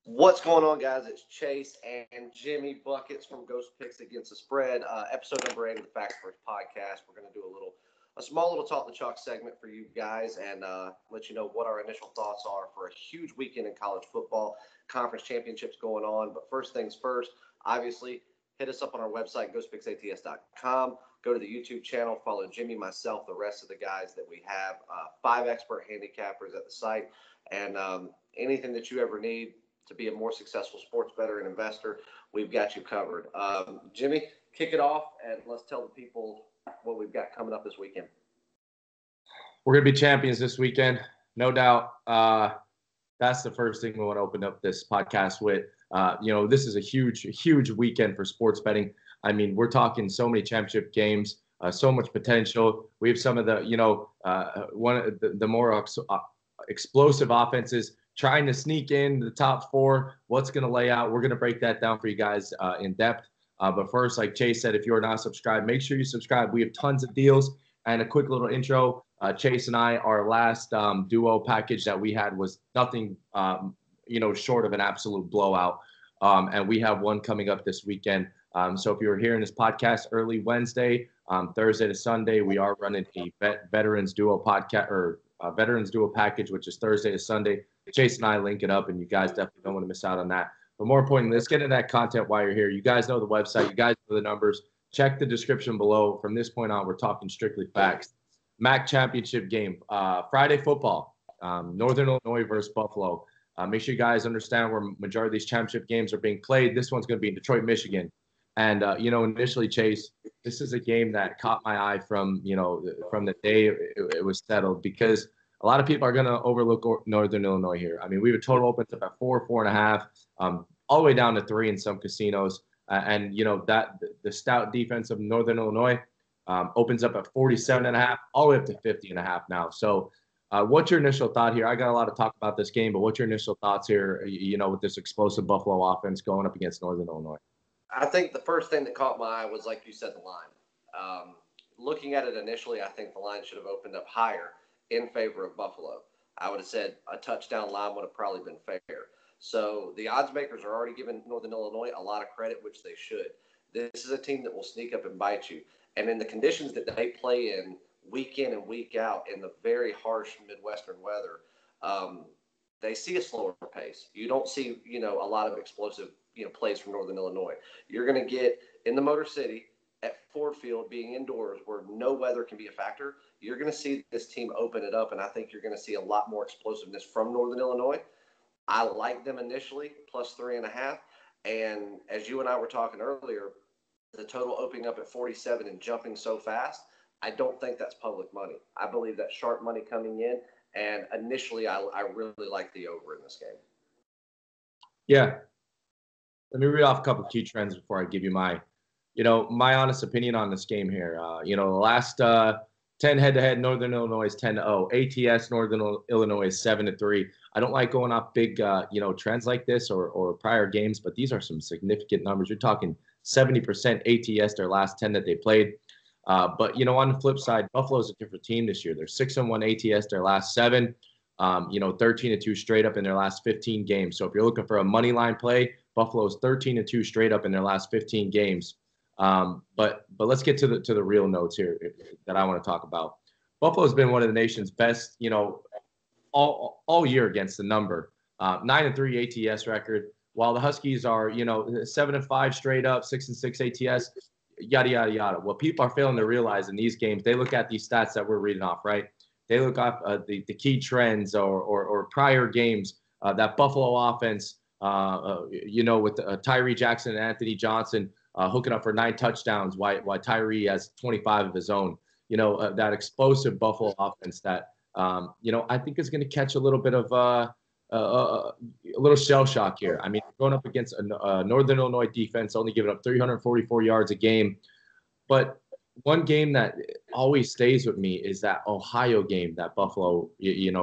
What's going on, guys? It's Chase and Jimmy Buckets from Ghost Picks Against the Spread. Episode number 8 of the Facts First podcast. We're going to do a small little talk the chalk segment for you guys and let you know what our initial thoughts are for a huge weekend in college football. Conference championships going on. But first things first, obviously, hit us up on our website, ghostpicksats.com. Go to the YouTube channel, follow Jimmy, myself, the rest of the guys that we have. 5 expert handicappers at the site. And anything that you ever need to be a more successful sports bettor and investor, we've got you covered. Jimmy, kick it off and let's tell the people what we've got coming up this weekend. We're going to be champions this weekend, no doubt. That's the first thing we want to open up this podcast with. This is a huge weekend for sports betting. I mean, we're talking so many championship games, so much potential. We have some of the, one of the more explosive offenses trying to sneak in the top 4. What's going to lay out? We're going to break that down for you guys in depth. But first, like Chase said, if you're not subscribed, make sure you subscribe. We have tons of deals. And a quick little intro. Chase and I, our last duo package that we had was nothing, short of an absolute blowout. And we have one coming up this weekend. So if you're hearing this podcast early Wednesday, Thursday to Sunday, we are running a Veterans Duo podcast or Veterans Duo package, which is Thursday to Sunday. Chase and I link it up, and you guys definitely don't want to miss out on that. But more importantly, let's get into that content while you're here. You guys know the website. You guys know the numbers. Check the description below. From this point on, we're talking strictly facts. MAC championship game, Friday football, Northern Illinois versus Buffalo. Make sure you guys understand where majority of these championship games are being played. This one's going to be in Detroit, Michigan. And, initially, Chase, this is a game that caught my eye from the day it was settled, because a lot of people are going to overlook Northern Illinois here. I mean, we have a total opens up at 4, 4.5, all the way down to 3 in some casinos. That the stout defense of Northern Illinois opens up at 47.5, all the way up to 50.5 now. So what's your initial thought here? I got a lot to talk about this game, but what's your initial thoughts here, with this explosive Buffalo offense going up against Northern Illinois? I think the first thing that caught my eye was, like you said, the line. Looking at it initially, I think the line should have opened up higher in favor of Buffalo. I would have said a touchdown line would have probably been fair. So the odds makers are already giving Northern Illinois a lot of credit, which they should. This is a team that will sneak up and bite you. And in the conditions that they play in and week out in the very harsh Midwestern weather, they see a slower pace. You don't see, a lot of explosive, plays from Northern Illinois. You're going to get in the Motor City at Ford Field, being indoors where no weather can be a factor. You're going to see this team open it up, and I think you're going to see a lot more explosiveness from Northern Illinois. I like them initially, plus 3.5. And as you and I were talking earlier, the total opening up at 47 and jumping so fast, I don't think that's public money. I believe that's sharp money coming in. And initially, I really like the over in this game. Yeah. Let me read off a couple of key trends before I give you my honest opinion on this game here. The last 10 head-to-head, Northern Illinois is 10-0. ATS, Northern Illinois is 7-3. I don't like going off big, trends like this or prior games, but these are some significant numbers. You're talking 70% ATS their last 10 that they played. But on the flip side, Buffalo's a different team this year. They're 6-1 ATS their last 7. 13-2 straight up in their last 15 games. So if you're looking for a money line play, Buffalo's 13-2 straight up in their last 15 games. But let's get to the real notes here that I want to talk about. Buffalo's been one of the nation's best, all year against the number. 9-3 ATS record, while the Huskies are, 7-5 straight up, 6-6 ATS, yada yada yada. What people are failing to realize in these games, they look at these stats that we're reading off, right? They look off the key trends or prior games that Buffalo offense, with Tyree Jackson and Anthony Johnson hooking up for 9 touchdowns, while Tyree has 25 of his own. That explosive Buffalo offense that, I think is going to catch a little bit of a little shell shock here. I mean, going up against a Northern Illinois defense, only giving up 344 yards a game. But one game that always stays with me is that Ohio game that Buffalo,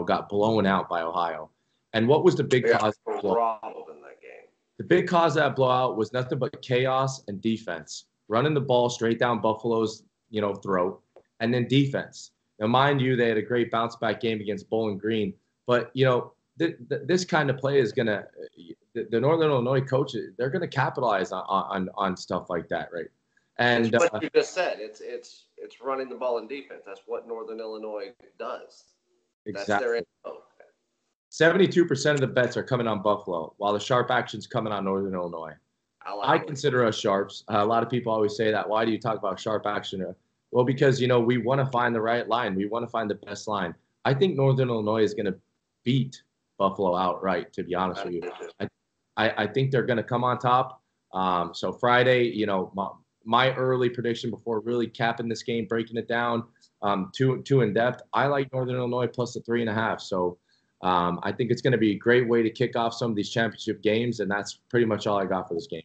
got blown out by Ohio. And what was the big cause of the blowout? In that game. The big cause of that blowout was nothing but chaos and defense, running the ball straight down Buffalo's, throat, and then defense. Now, mind you, they had a great bounce back game against Bowling Green, but this kind of play is gonna the Northern Illinois coaches, they're going to capitalize on stuff like that, right? And it's what you just said. It's running the ball in defense. That's what Northern Illinois does. That's exactly. their 72% of the bets are coming on Buffalo, while the sharp action's coming on Northern Illinois. I consider us sharps. A lot of people always say that. Why do you talk about sharp action? Well, because, we want to find the right line. We want to find the best line. I think Northern Illinois is going to beat Buffalo outright, to be honest with you. I think they're going to come on top. So Friday, my early prediction before really capping this game, breaking it down too in depth, I like Northern Illinois plus the 3.5. So I think it's going to be a great way to kick off some of these championship games, and that's pretty much all I got for this game.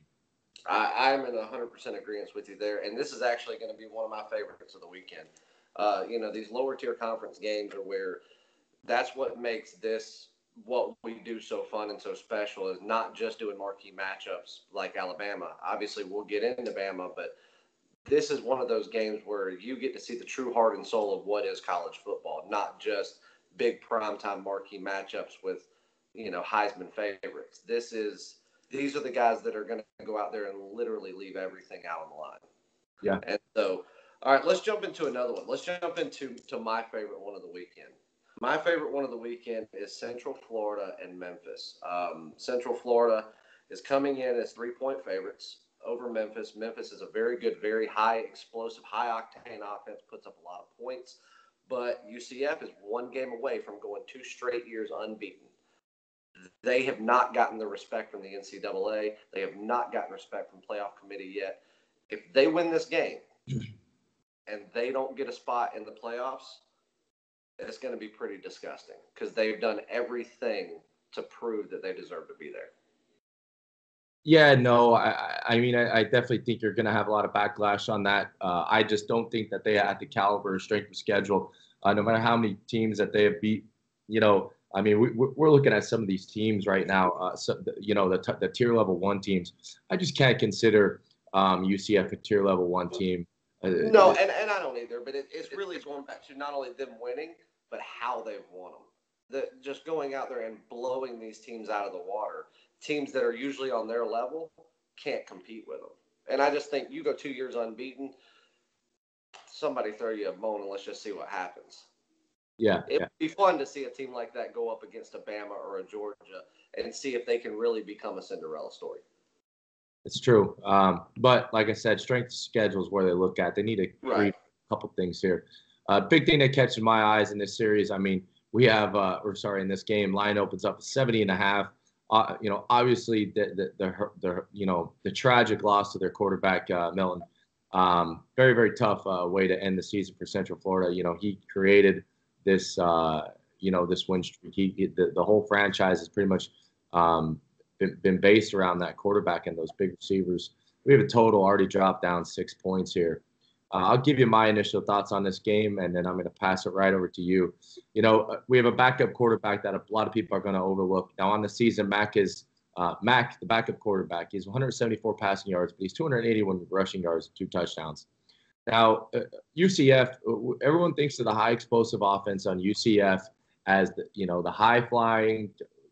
I'm in 100% agreement with you there, and this is actually going to be one of my favorites of the weekend. These lower tier conference games are where that's what makes this what we do so fun and so special, is not just doing marquee matchups like Alabama. Obviously, we'll get into Bama, but this is one of those games where you get to see the true heart and soul of what is college football, not just big primetime marquee matchups with, Heisman favorites. These are the guys that are going to go out there and literally leave everything out on the line. Yeah. And so, all right, let's jump into another one. Let's jump into my favorite one of the weekend. My favorite one of the weekend is Central Florida and Memphis. Central Florida is coming in as 3-point favorites over Memphis. Memphis is a very good, very high explosive, high octane offense, puts up a lot of points. But UCF is one game away from going 2 straight years unbeaten. They have not gotten the respect from the NCAA. They have not gotten respect from playoff committee yet. If they win this game and they don't get a spot in the playoffs, it's going to be pretty disgusting because they've done everything to prove that they deserve to be there. Yeah, no, I definitely think you're going to have a lot of backlash on that. I just don't think that they have the caliber or strength of schedule. No matter how many teams that they have beat, we're looking at some of these teams right now. The tier level 1 teams. I just can't consider UCF a tier level 1 team. No, and I don't either. But it's really going back to not only them winning, but how they've won them. Just going out there and blowing these teams out of the water. Teams that are usually on their level can't compete with them. And I just think you go 2 years unbeaten, somebody throw you a bone and let's just see what happens. Yeah. It would be fun to see a team like that go up against a Bama or a Georgia and see if they can really become a Cinderella story. It's true. But like I said, strength of schedule is where they look at. They need to create a couple things here. Big thing that catches my eyes in this series, we have, in this game, line opens up at 70.5. Obviously the tragic loss to their quarterback, Milton. Very, very tough way to end the season for Central Florida. He created this, this win streak. The whole franchise has pretty much been based around that quarterback and those big receivers. We have a total already dropped down 6 points here. I'll give you my initial thoughts on this game, and then I'm going to pass it right over to you. We have a backup quarterback that a lot of people are going to overlook. Now, on the season, Mac, the backup quarterback. He's 174 passing yards, but he's 281 rushing yards, 2 touchdowns. Now, UCF, everyone thinks of the high explosive offense on UCF as the high flying.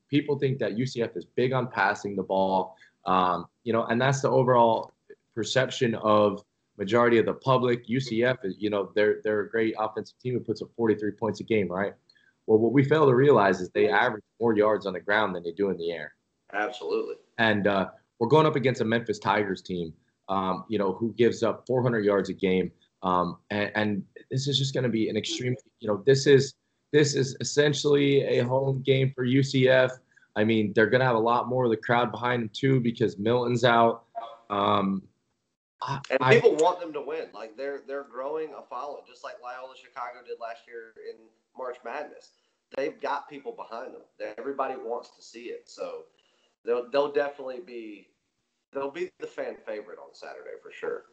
People think that UCF is big on passing the ball, and that's the overall perception of majority of the public. UCF is, they're a great offensive team who puts up 43 points a game, right? Well, what we fail to realize is they average more yards on the ground than they do in the air. Absolutely. And we're going up against a Memphis Tigers team, who gives up 400 yards a game. And this is just going to be an extreme, this is essentially a home game for UCF. They're going to have a lot more of the crowd behind them too, because Milton's out. And people want them to win. Like they're growing a following, just like Loyola Chicago did last year in March Madness. They've got people behind them. Everybody wants to see it. So they'll definitely be the fan favorite on Saturday for sure.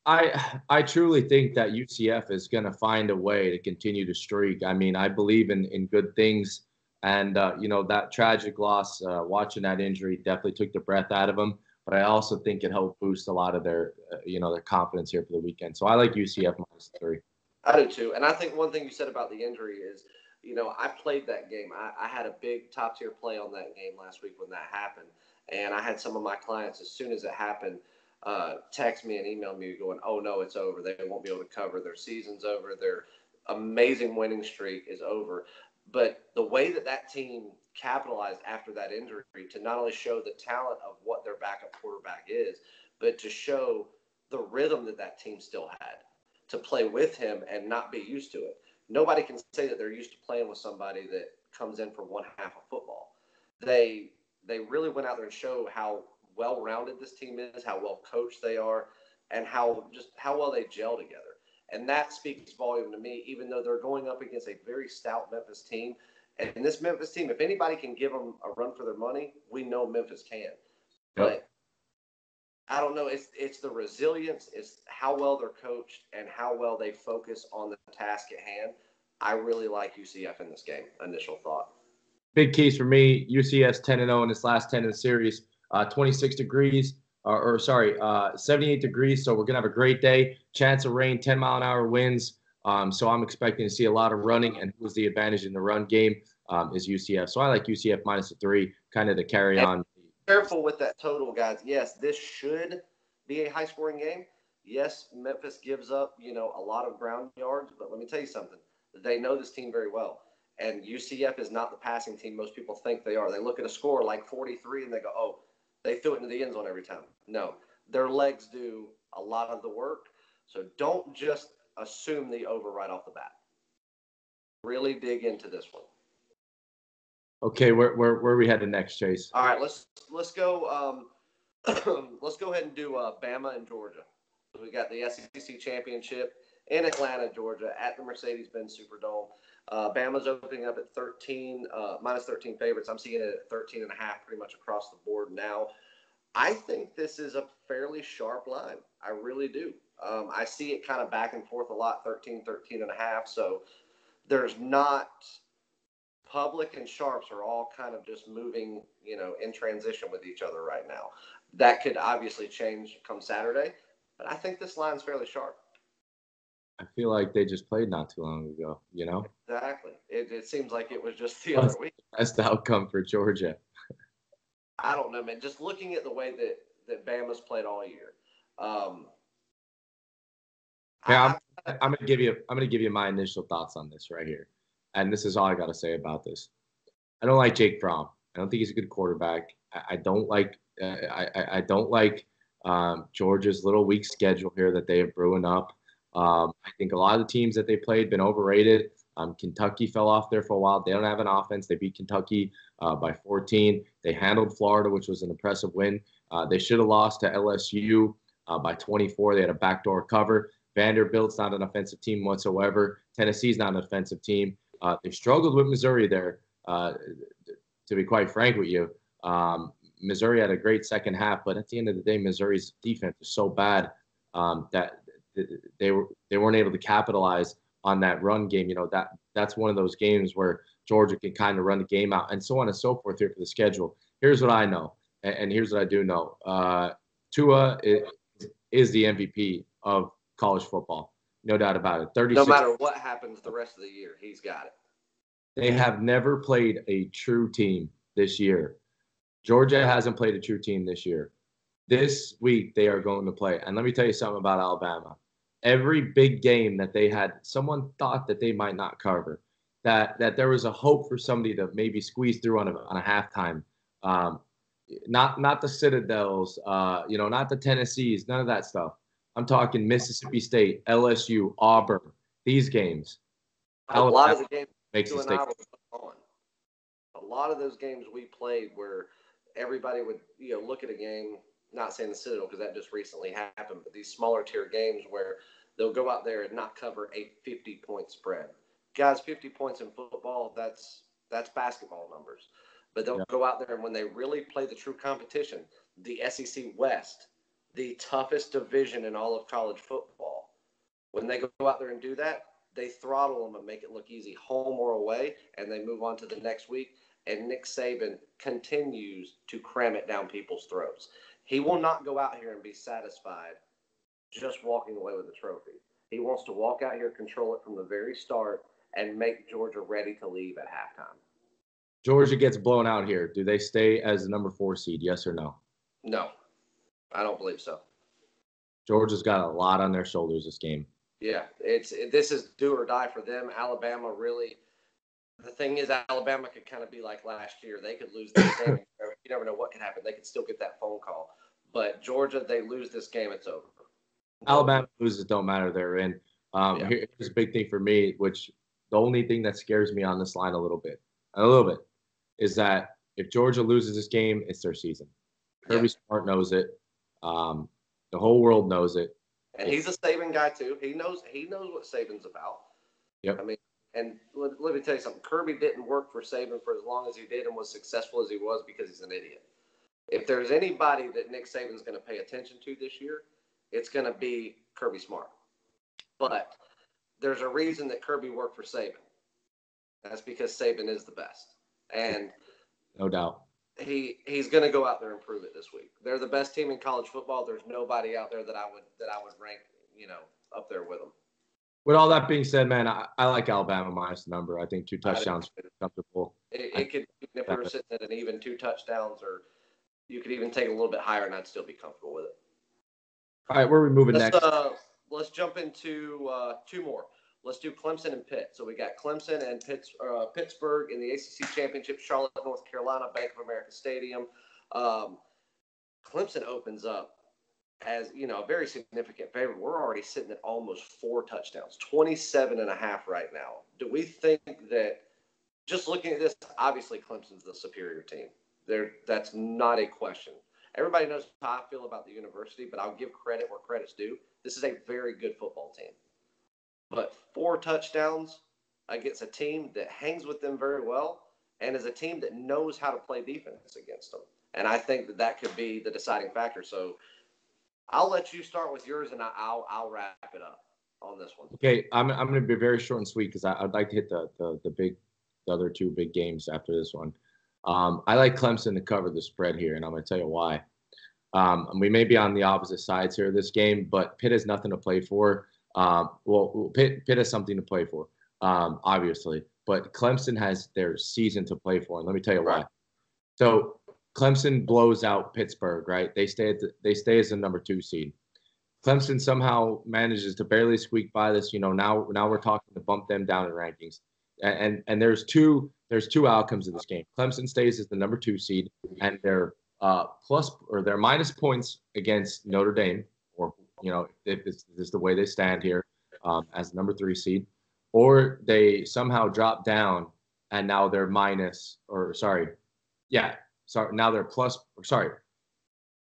I truly think that UCF is going to find a way to continue to streak. I believe in good things. And, that tragic loss, watching that injury definitely took the breath out of them. But I also think it helped boost a lot of their, their confidence here for the weekend. So I like UCF -3. I do too. And I think one thing you said about the injury is I played that game. I had a big top tier play on that game last week when that happened. And I had some of my clients, as soon as it happened, text me and email me going, oh, no, it's over. They won't be able to cover. Their season's over. Their amazing winning streak is over. But the way that team capitalized after that injury to not only show the talent of what their backup quarterback is, but to show the rhythm that team still had to play with him and not be used to it. Nobody can say that they're used to playing with somebody that comes in for one half of football. They really went out there and showed how well-rounded this team is, how well coached they are, and how well they gel together. And that speaks volume to me, even though they're going up against a very stout Memphis team. And this Memphis team, if anybody can give them a run for their money, we know Memphis can. Yep. But I don't know. It's the resilience. It's how well they're coached and how well they focus on the task at hand. I really like UCF in this game. Initial thought. Big keys for me. UCF's 10-0 in its last 10 in the series. 26 degrees, 78 degrees. So we're gonna have a great day. Chance of rain, 10-mile-an-hour winds. So I'm expecting to see a lot of running. And who's the advantage in the run game is UCF. So I like UCF -3, kind of to carry on. Careful with that total, guys. Yes, this should be a high-scoring game. Yes, Memphis gives up, a lot of ground yards, but let me tell you something. They know this team very well, and UCF is not the passing team most people think they are. They look at a score like 43 and they go, oh, they threw it into the end zone every time. No, their legs do a lot of the work, so don't just assume the over right off the bat. Really dig into this one. Okay, where we headed next, Chase? All right, let's go. Let's go ahead and do Bama and Georgia. We got the SEC championship in Atlanta, Georgia, at the Mercedes-Benz Superdome. Bama's opening up at -13 favorites. I'm seeing it at 13.5 pretty much across the board now. I think this is a fairly sharp line. I really do. I see it kind of back and forth a lot, 13.5. So there's not. Public and sharps are all kind of just moving, in transition with each other right now. That could obviously change come Saturday, but I think this line's fairly sharp. I feel like they just played not too long ago, Exactly. It seems like it was just the other week. That's the outcome for Georgia. I don't know, man. Just looking at the way that Bama's played all year. I'm gonna give you my initial thoughts on this right here. And this is all I got to say about this. I don't like Jake Fromm. I don't think he's a good quarterback. I don't like Georgia's little weak schedule here that they have brewing up. I think a lot of the teams that they played been overrated. Kentucky fell off there for a while. They don't have an offense. They beat Kentucky by 14. They handled Florida, which was an impressive win. They should have lost to LSU by 24. They had a backdoor cover. Vanderbilt's not an offensive team whatsoever. Tennessee's not an offensive team. They struggled with Missouri there, to be quite frank with you. Missouri had a great second half, but at the end of the day, Missouri's defense is so bad that they weren't able to capitalize on that run game. That's one of those games where Georgia can kind of run the game out, and so on and so forth here for the schedule. Here's what I know, and here's what I do know. Tua is the MVP of college football. No doubt about it. 36. No matter what happens the rest of the year, he's got it. They have never played a true team this year. Georgia hasn't played a true team this year. This week they are going to play. And let me tell you something about Alabama. Every big game that they had, someone thought that they might not cover, that there was a hope for somebody to maybe squeeze through on a halftime. Not the Citadels, not the Tennessees, none of that stuff. I'm talking Mississippi State, LSU, Auburn, these games. A lot of the games makes you and I were on. A lot of those games we played where everybody would, look at a game, not saying the Citadel because that just recently happened, but these smaller tier games where they'll go out there and not cover a 50-point spread. Guys, 50 points in football, that's basketball numbers. But they'll go out there and when they really play the true competition, the SEC West, the toughest division in all of college football. When they go out there and do that, they throttle them and make it look easy, home or away, and they move on to the next week. And Nick Saban continues to cram it down people's throats. He will not go out here and be satisfied just walking away with the trophy. He wants to walk out here, control it from the very start, and make Georgia ready to leave at halftime. Georgia gets blown out here. Do they stay as the number 4 seed? Yes or no? No, I don't believe so. Georgia's got a lot on their shoulders this game. Yeah, this is do or die for them. Alabama really. The thing is, Alabama could kind of be like last year. They could lose this game. You never know what can happen. They could still get that phone call. But Georgia, they lose this game, it's over. Alabama loses, don't matter. They're in. Here's a big thing for me, which the only thing that scares me on this line a little bit, is that if Georgia loses this game, it's their season. Kirby Smart knows it. The whole world knows it. And he's a Saban guy too. He knows what Saban's about. Yep. I mean, and let me tell you something. Kirby didn't work for Saban for as long as he did and was successful as he was because he's an idiot. If there's anybody that Nick Saban's going to pay attention to this year, it's going to be Kirby Smart. But there's a reason that Kirby worked for Saban. That's because Saban is the best. And no doubt. He's going to go out there and prove it this week. They're the best team in college football. There's nobody out there that I would rank, up there with them. With all that being said, man, I like Alabama minus the number. I think 2 touchdowns is comfortable. It could, if we were sitting at an even 2 touchdowns, or you could even take it a little bit higher, and I'd still be comfortable with it. All right, where are we moving next? Let's jump into 2 more. Let's do Clemson and Pitt. So we got Clemson and Pittsburgh in the ACC Championship, Charlotte, North Carolina, Bank of America Stadium. Clemson opens up as, a very significant favorite. We're already sitting at almost 4 touchdowns, 27.5 right now. Do we think that, just looking at this, obviously Clemson's the superior team. That's not a question. Everybody knows how I feel about the university, but I'll give credit where credit's due. This is a very good football team. But 4 touchdowns against a team that hangs with them very well and is a team that knows how to play defense against them. And I think that could be the deciding factor. So I'll let you start with yours, and I'll wrap it up on this one. Okay, I'm going to be very short and sweet because I'd like to hit the other 2 big games after this one. I like Clemson to cover the spread here, and I'm going to tell you why. We may be on the opposite sides here of this game, but Pitt has nothing to play for. Pitt has something to play for, obviously, but Clemson has their season to play for, and let me tell you why. So Clemson blows out Pittsburgh, right? They stay as the number 2 seed. Clemson somehow manages to barely squeak by this. Now we're talking to bump them down in rankings, and there's two outcomes of this game. Clemson stays as the number 2 seed, and they're they're minus points against Notre Dame, or if this is the way they stand here as the number 3 seed, or they somehow drop down and now they're now they're plus.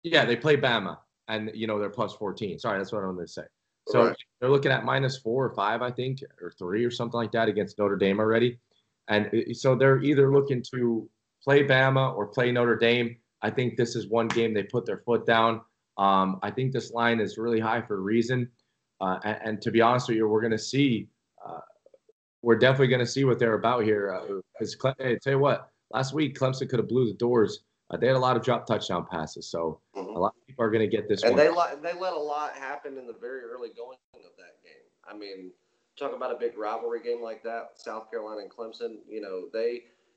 They play Bama and they're plus 14. Sorry, that's what I'm going to say. So They're looking at minus 4 or 5, I think, or 3 or something like that against Notre Dame already, and so they're either looking to play Bama or play Notre Dame. I think this is one game they put their foot down. I think this line is really high for a reason. And to be honest with you, we're definitely going to see what they're about here. Hey, tell you what, last week, Clemson could have blew the doors. They had a lot of drop touchdown passes. So a lot of people are going to get this one. And they let a lot happen in the very early going of that game. I mean, talk about a big rivalry game like that, South Carolina and Clemson,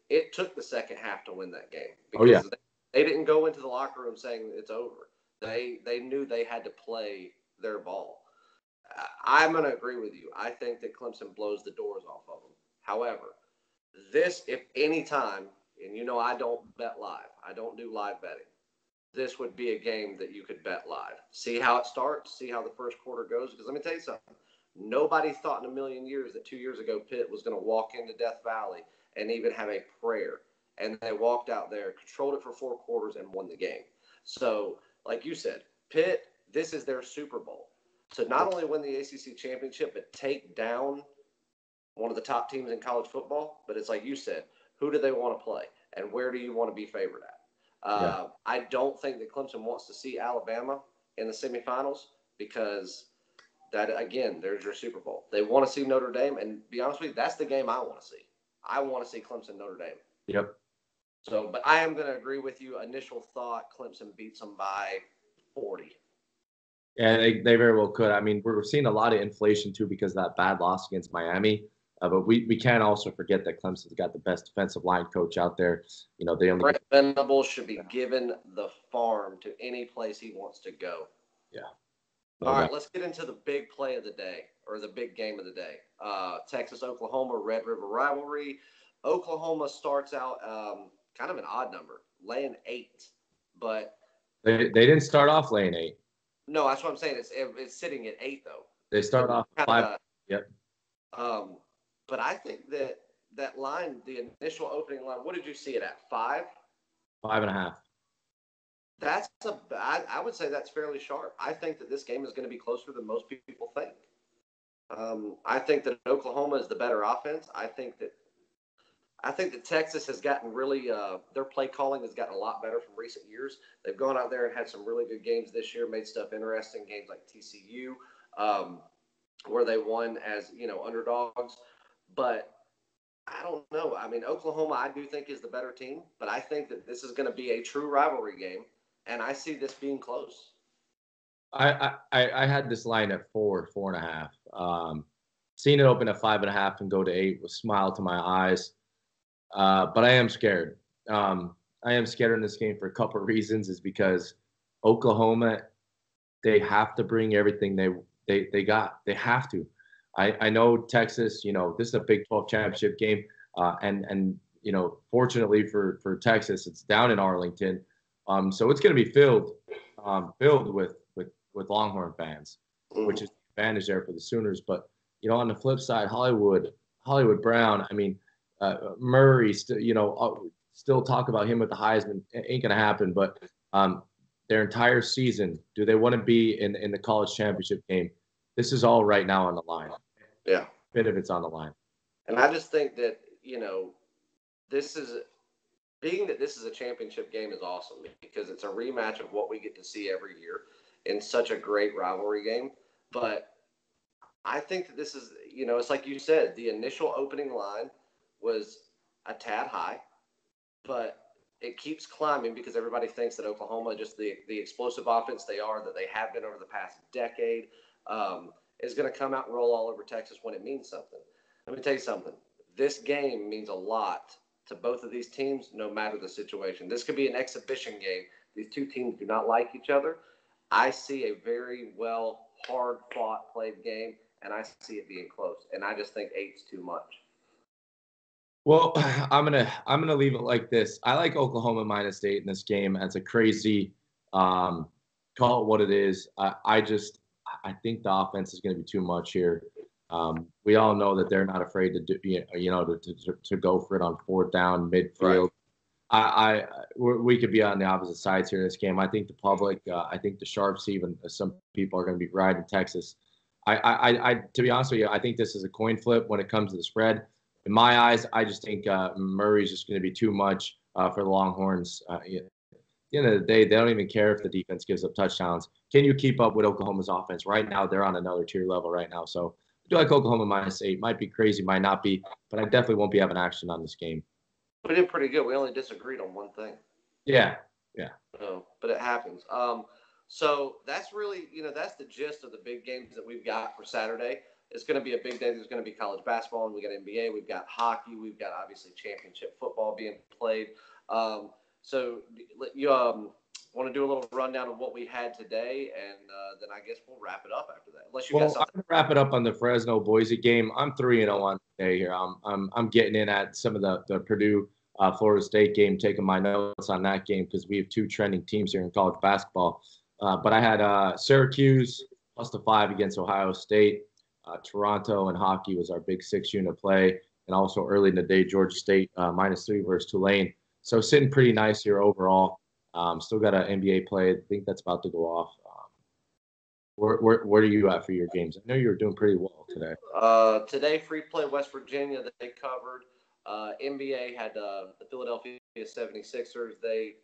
it took the second half to win that game. Because they didn't go into the locker room saying it's over. They knew they had to play their ball. I'm going to agree with you. I think that Clemson blows the doors off of them. However, this, if any time, and I don't bet live. I don't do live betting. This would be a game that you could bet live. See how it starts. See how the first quarter goes. Because let me tell you something. Nobody thought in a million years that 2 years ago Pitt was going to walk into Death Valley and even have a prayer. And they walked out there, controlled it for 4 quarters, and won the game. So, like you said, Pitt, this is their Super Bowl. So not only win the ACC championship, but take down one of the top teams in college football. But it's like you said, who do they want to play? And where do you want to be favored at? I don't think that Clemson wants to see Alabama in the semifinals because that, again, there's your Super Bowl. They want to see Notre Dame. And to be honest with you, that's the game I want to see. I want to see Clemson Notre Dame. Yep. So, but I am going to agree with you. Initial thought, Clemson beats them by 40. Yeah, they very well could. I mean, we're seeing a lot of inflation, too, because of that bad loss against Miami. But we can't also forget that Clemson's got the best defensive line coach out there. They only Brent Venables should be given the farm to any place he wants to go. Yeah. All right, let's get into the big play of the day, or the big game of the day. Texas-Oklahoma Red River rivalry. Oklahoma starts out kind of an odd number, laying 8, but they didn't start off laying 8. No, that's what I'm saying. It's sitting at 8 though. They start off 5. Yep. But I think that line, the initial opening line, what did you see it at? 5? 5.5. I would say that's fairly sharp. I think that this game is going to be closer than most people think. I think that Oklahoma is the better offense. I think that Texas has gotten really their play calling has gotten a lot better from recent years. They've gone out there and had some really good games this year, made stuff interesting. Games like TCU, where they won as underdogs. But I don't know. I mean, Oklahoma, I do think is the better team, but I think that this is going to be a true rivalry game, and I see this being close. I had this line at 4.5. Seeing it open at 5.5 and go to 8 was smile to my eyes. But I am scared. I am scared in this game for a couple of reasons. Is because Oklahoma, they have to bring everything they got. They have to. I know Texas. This is a Big 12 championship game, and fortunately for Texas, it's down in Arlington, so it's going to be filled with Longhorn fans, which is the advantage there for the Sooners. But on the flip side, Hollywood Brown. I mean. Murray, still talk about him with the Heisman. Ain't gonna happen. But their entire season, do they want to be in the college championship game? This is all right now on the line. Yeah, bit of it's on the line. And I just think that this is a championship game is awesome because it's a rematch of what we get to see every year in such a great rivalry game. But I think that this is it's like you said, the initial opening line was a tad high, but it keeps climbing because everybody thinks that Oklahoma, just the explosive offense they have been over the past decade, is going to come out and roll all over Texas when it means something. Let me tell you something. This game means a lot to both of these teams, no matter the situation. This could be an exhibition game. These two teams do not like each other. I see a very hard-fought, played game, and I see it being close. And I just think 8's too much. Well, I'm gonna leave it like this. I like Oklahoma -8 in this game. That's a crazy, call it what it is. I think the offense is going to be too much here. We all know that they're not afraid to do, to go for it on 4th down midfield. Right. We could be on the opposite sides here in this game. I think the public, I think the sharps, even some people are going to be riding Texas. To be honest with you, I think this is a coin flip when it comes to the spread. In my eyes, I just think Murray's just going to be too much for the Longhorns. At the end of the day, they don't even care if the defense gives up touchdowns. Can you keep up with Oklahoma's offense? Right now, they're on another tier level right now. So I do like Oklahoma -8. Might be crazy, might not be, but I definitely won't be having action on this game. We did pretty good. We only disagreed on one thing. Yeah. But it happens. So that's really, that's the gist of the big games that we've got for Saturday. It's going to be a big day. There's going to be college basketball, and we got NBA. We've got hockey. We've got obviously championship football being played. So you want to do a little rundown of what we had today, and then I guess we'll wrap it up after that. Unless you got something. I'm gonna wrap it up on the Fresno Boise game. I'm 3-0 on today here. I'm getting in at some of the Purdue Florida State game, taking my notes on that game because we have 2 trending teams here in college basketball. But I had Syracuse +5 against Ohio State. Toronto and hockey was our big 6-unit play. And also early in the day, Georgia State -3 versus Tulane. So sitting pretty nice here overall. Still got an NBA play. I think that's about to go off. Where are you at for your games? I know you were doing pretty well today. Today, free play West Virginia that they covered. NBA had the Philadelphia 76ers. They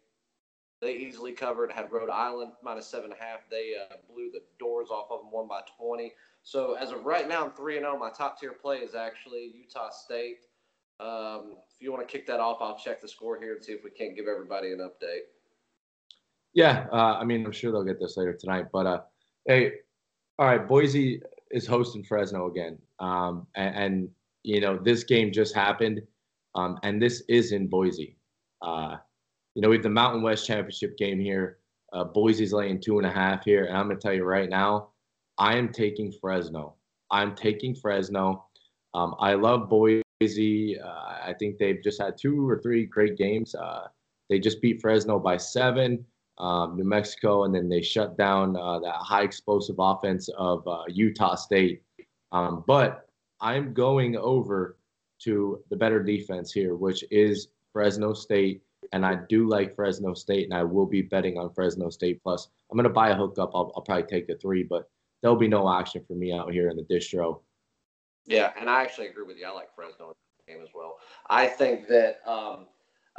easily covered. Had Rhode Island -7.5. They blew the doors off of them, won by 20. So as of right now, I'm 3-0. My top tier play is actually Utah State. If you want to kick that off, I'll check the score here and see if we can't give everybody an update. Yeah, I'm sure they'll get this later tonight. But hey, all right, Boise is hosting Fresno again, and this game just happened, and this is in Boise. We have the Mountain West Championship game here. Boise's laying 2.5 here, and I'm going to tell you right now, I am taking Fresno. I'm taking Fresno. I love Boise. I think they've just had 2 or 3 great games. They just beat Fresno by 7, New Mexico, and then they shut down that high explosive offense of Utah State. But I'm going over to the better defense here, which is Fresno State. And I do like Fresno State, and I will be betting on Fresno State plus. I'm going to buy a hookup. I'll probably take the 3, but there'll be no action for me out here in the distro. Yeah, and I actually agree with you. I like Fresno in the game as well. I think that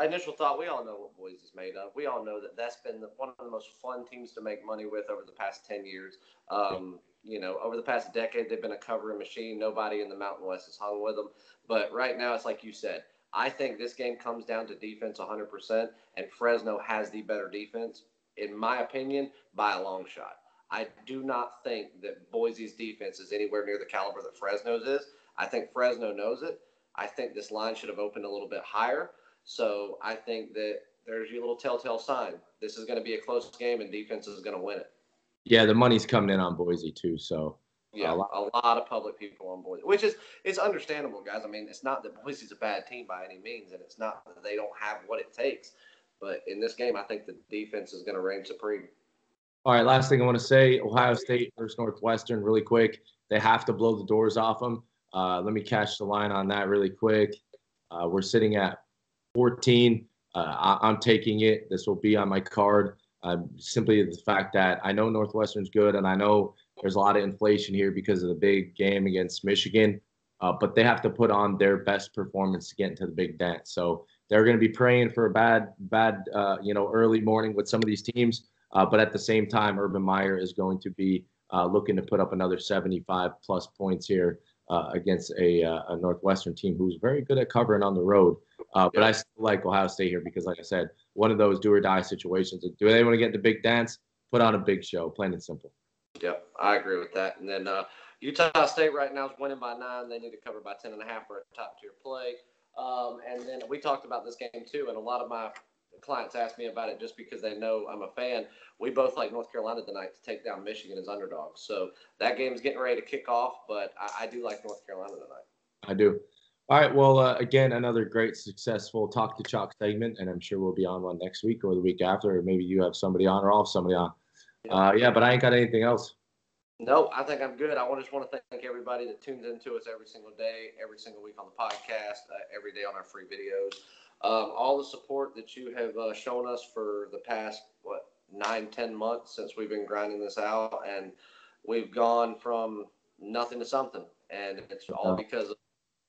initial thought, we all know what Boise's made of. We all know that that's been one of the most fun teams to make money with over the past 10 years. Over the past decade, they've been a covering machine. Nobody in the Mountain West has hung with them. But right now, it's like you said. I think this game comes down to defense 100%, and Fresno has the better defense, in my opinion, by a long shot. I do not think that Boise's defense is anywhere near the caliber that Fresno's is. I think Fresno knows it. I think this line should have opened a little bit higher. So I think that there's your little telltale sign. This is going to be a close game, and defense is going to win it. Yeah, the money's coming in on Boise too, so. Yeah, a lot of public people on Boise, which is it's understandable, guys. I mean, it's not that Boise's a bad team by any means, and it's not that they don't have what it takes. But in this game, I think the defense is going to reign supreme. All right, last thing I want to say, Ohio State versus Northwestern really quick. They have to blow the doors off them. Let me catch the line on that really quick. We're sitting at 14. I'm taking it. This will be on my card. Simply the fact that I know Northwestern's good, and I know there's a lot of inflation here because of the big game against Michigan, but they have to put on their best performance to get into the big dance. So they're going to be praying for a bad, early morning with some of these teams. But at the same time, Urban Meyer is going to be looking to put up another 75-plus points here against a Northwestern team who's very good at covering on the road. But I still like Ohio State here because, like I said, one of those do-or-die situations. Do they want to get the big dance? Put on a big show, plain and simple. Yep, I agree with that. And then Utah State right now is winning by 9. They need to cover by 10.5 for a top-tier play. And then we talked about this game too, and a lot of my clients ask me about it just because they know I'm a fan. We both like North Carolina tonight to take down Michigan as underdogs. So that game's getting ready to kick off, but I do like North Carolina tonight. I do. All right, well, again, another great, successful Talk to Chalk segment, and I'm sure we'll be on one next week or the week after, or maybe you have somebody on or I'll have somebody on. But I ain't got anything else. No, I think I'm good. I just want to thank everybody that tunes into us every single day, every single week on the podcast, every day on our free videos. All the support that you have shown us for the past, 9-10 months since we've been grinding this out, and we've gone from nothing to something, and it's all because of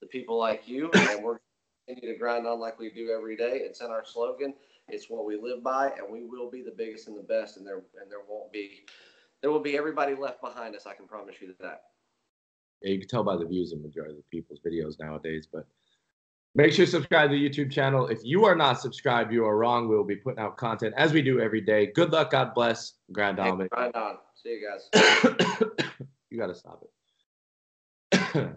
the people like you, and we're continue to grind on like we do every day. It's in our slogan. It's what we live by, and we will be the biggest and the best, and there will be everybody left behind us. I can promise you that. Yeah, you can tell by the views of the majority of people's videos nowadays, but make sure to subscribe to the YouTube channel. If you are not subscribed, you are wrong. We will be putting out content as we do every day. Good luck. God bless. Grind on. Grind on. See you guys. You got to stop it.